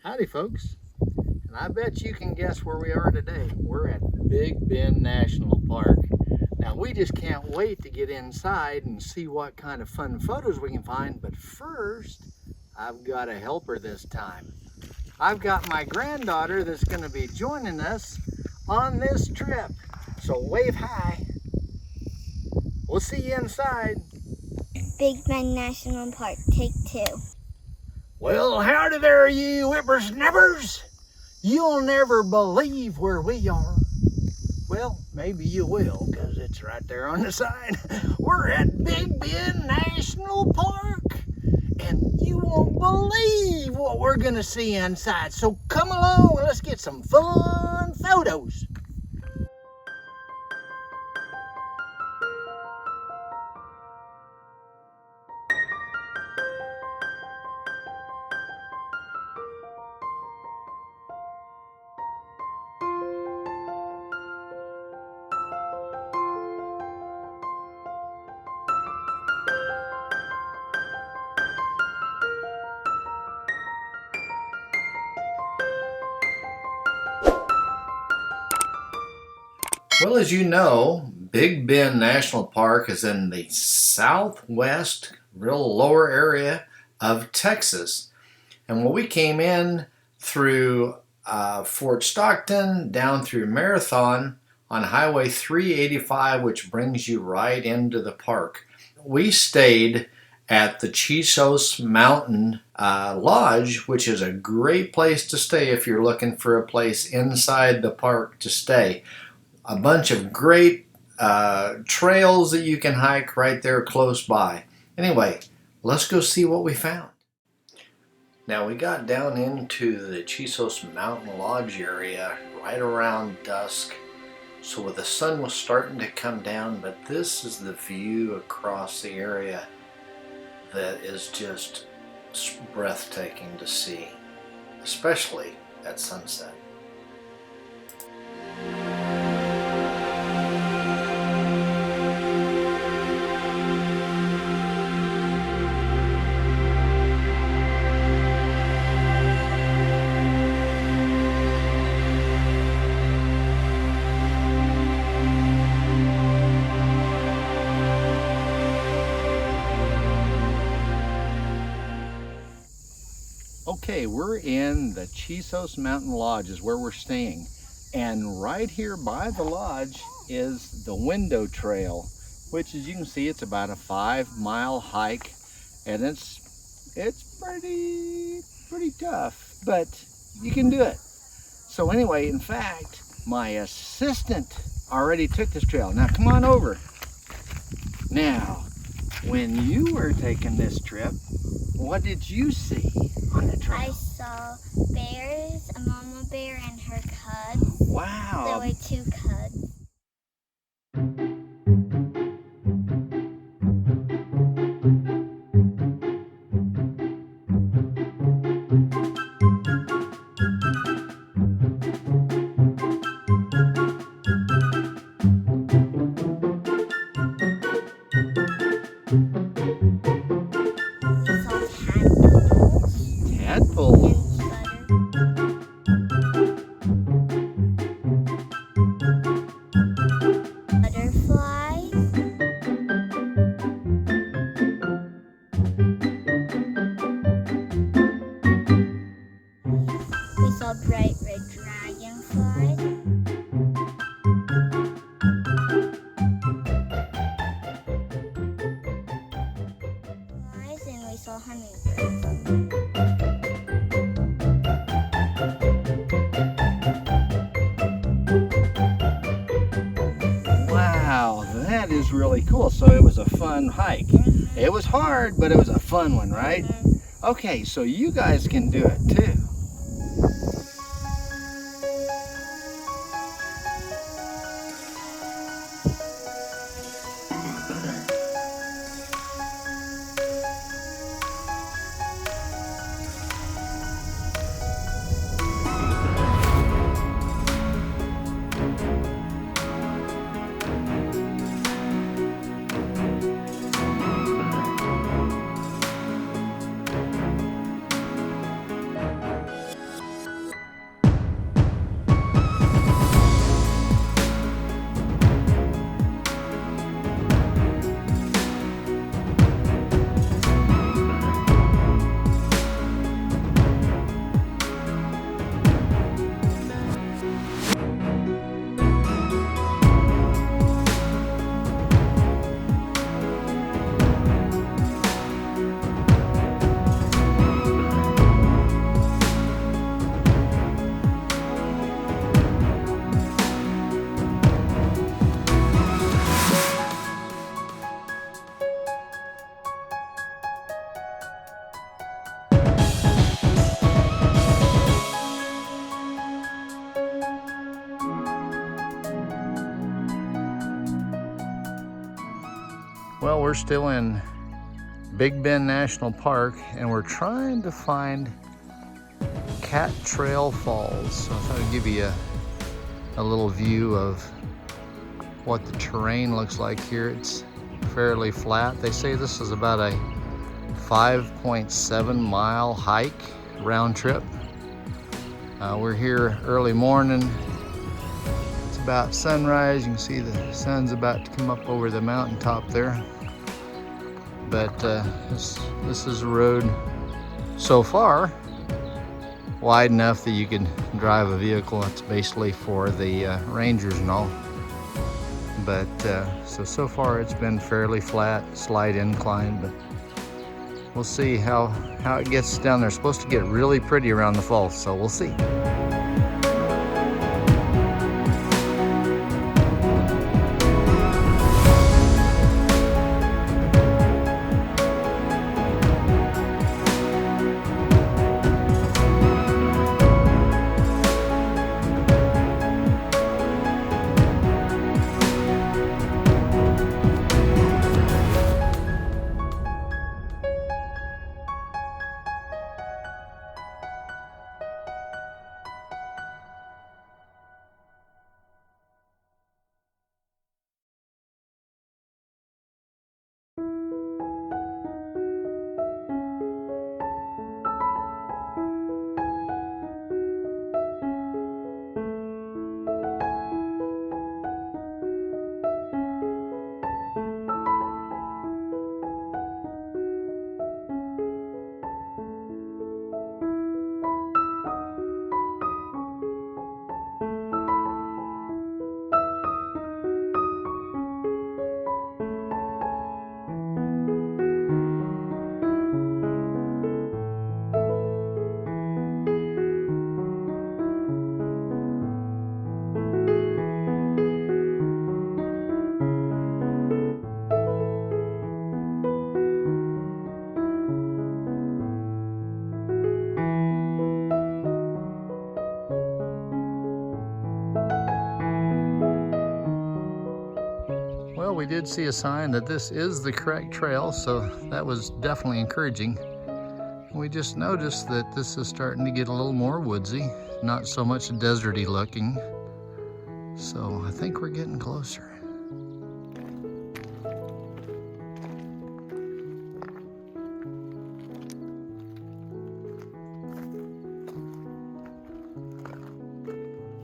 Howdy folks, and I bet you can guess where we are today. We're at Big Bend National Park. Now we just can't wait to get inside and see what kind of fun photos we can find, but first I've got a helper this time. I've got my granddaughter that's going to be joining us on this trip. So wave hi. We'll see you inside. Big Bend National Park, take 2. Well, howdy there, you whippersnappers. You'll never believe where we are. Well, maybe you will, because it's right there on the side. We're at Big Bend National Park, and you won't believe what we're going to see inside. So come along and let's get some fun photos. Well, as you know, Big Bend National Park is in the southwest, real lower area of Texas. And when we came in through Fort Stockton, down through Marathon on Highway 385, which brings you right into the park, we stayed at the Chisos Mountain Lodge, which is a great place to stay if you're looking for a place inside the park to stay. A bunch of great trails that you can hike right there close by. Anyway, let's go see what we found. Now we got down into the Chisos Mountain Lodge area right around dusk. So the sun was starting to come down, but this is the view across the area that is just breathtaking to see, especially at sunset. Okay, we're in the Chisos Mountain Lodge is where we're staying. And right here by the lodge is the Window Trail, which as you can see, it's about a 5-mile hike. And it's pretty tough, but you can do it. So anyway, in fact, my assistant already took this trail. Now come on over. Now, when you were taking this trip, what did you see on the trail? I saw bears, a mama bear and her cubs. Wow. There were 2 cubs. Tadpoles. Butterflies. We saw bright red dragonflies. And we saw hummingbirds. Wow, that is really cool. So it was a fun hike. It was hard, but it was a fun one, right? Okay, so you guys can do it too. we're still in Big Bend National Park, and we're trying to find Cat Trail Falls. So I thought I'd give you a little view of what the terrain looks like here. It's fairly flat. They say this is about a 5.7 mile hike round trip. We're here early morning. It's about sunrise. You can see the sun's about to come up over the mountaintop there. But this is a road so far wide enough that you can drive a vehicle. It's basically for the rangers and all. But so far it's been fairly flat, slight incline, but we'll see how it gets down there. It's supposed to get really pretty around the falls, so we'll see. Well, we did see a sign that this is the correct trail, so that was definitely encouraging. We just noticed that this is starting to get a little more woodsy, not so much deserty looking. So I think we're getting closer.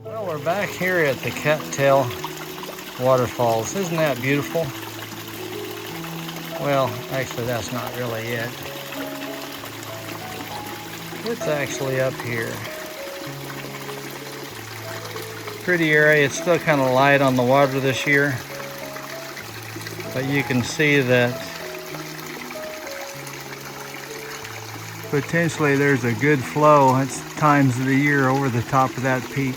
Well, we're back here at the Cattail Waterfalls. Isn't that beautiful? Well, actually that's not really it. It's actually up here. Pretty area. It's still kind of light on the water this year, but you can see that potentially there's a good flow at times of the year over the top of that peak.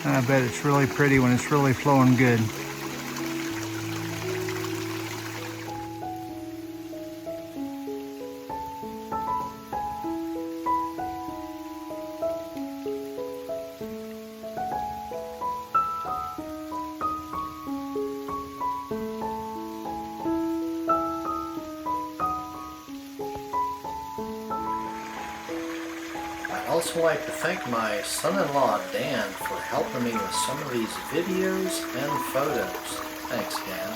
And I bet it's really pretty when it's really flowing good. I'd also like to thank my son-in-law Dan for helping me with some of these videos and photos. Thanks, Dan.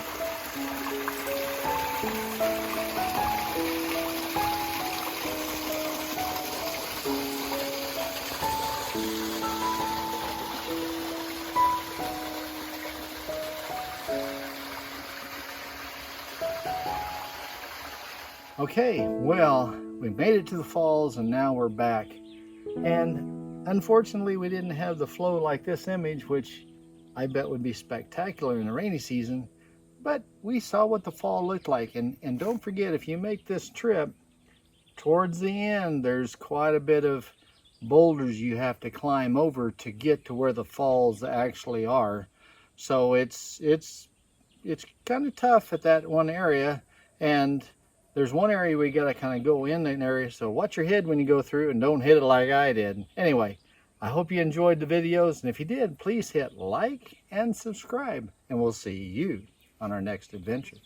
Okay, well, we made it to the falls and now we're back. And unfortunately, we didn't have the flow like this image, which I bet would be spectacular in the rainy season. But we saw what the fall looked like. And don't forget, if you make this trip, towards the end, there's quite a bit of boulders you have to climb over to get to where the falls actually are. So it's kind of tough at that one area. And there's one area we got to kind of go in an area, so watch your head when you go through and don't hit it like I did. Anyway, I hope you enjoyed the videos, and if you did, please hit like and subscribe, and we'll see you on our next adventure.